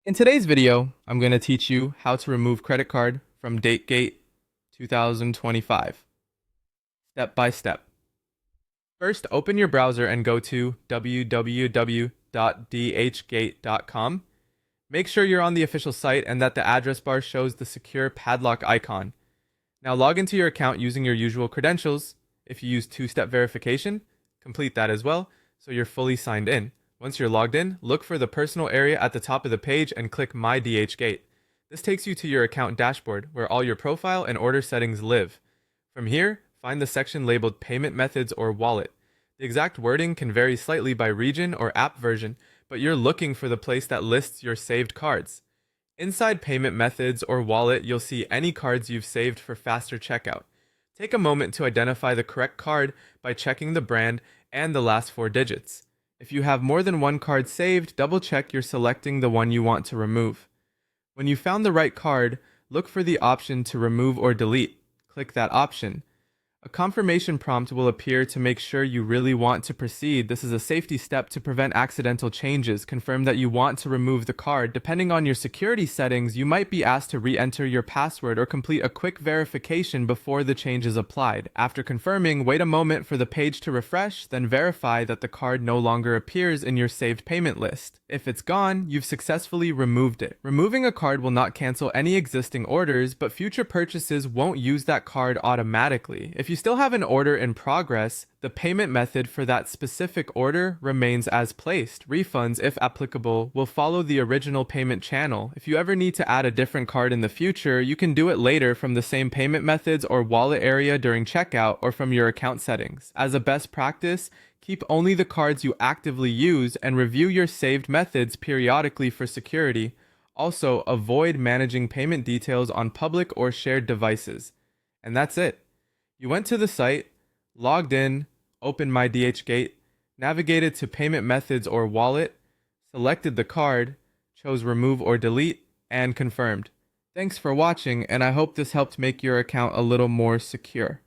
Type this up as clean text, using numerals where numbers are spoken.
In today's video, I'm going to teach you how to remove credit card from Dhgate 2025, step by step. First, open your browser and go to www.dhgate.com. Make sure you're on the official site and that the address bar shows the secure padlock icon. Now log into your account using your usual credentials. If you use two-step verification, complete that as well, so you're fully signed in. Once you're logged in, look for the personal area at the top of the page and click My Dhgate. This takes you to your account dashboard, where all your profile and order settings live. From here, find the section labeled Payment Methods or Wallet. The exact wording can vary slightly by region or app version, but you're looking for the place that lists your saved cards. Inside Payment Methods or Wallet, you'll see any cards you've saved for faster checkout. Take a moment to identify the correct card by checking the brand and the last four digits. If you have more than one card saved, double check you're selecting the one you want to remove. When you found the right card, look for the option to remove or delete. Click that option. A confirmation prompt will appear to make sure you really want to proceed. This is a safety step to prevent accidental changes. Confirm that you want to remove the card. Depending on your security settings, you might be asked to re-enter your password or complete a quick verification before the change is applied. After confirming, wait a moment for the page to refresh, then verify that the card no longer appears in your saved payment list. If it's gone, you've successfully removed it. Removing a card will not cancel any existing orders, but future purchases won't use that card automatically. If you still have an order in progress, the payment method for that specific order remains as placed. Refunds, if applicable, will follow the original payment channel. If you ever need to add a different card in the future, you can do it later from the same payment methods or wallet area during checkout or from your account settings. As a best practice, keep only the cards you actively use and review your saved methods periodically for security. Also, avoid managing payment details on public or shared devices. And that's it. You went to the site, logged in, opened My Dhgate, navigated to payment methods or wallet, selected the card, chose remove or delete, and confirmed. Thanks for watching, and I hope this helped make your account a little more secure.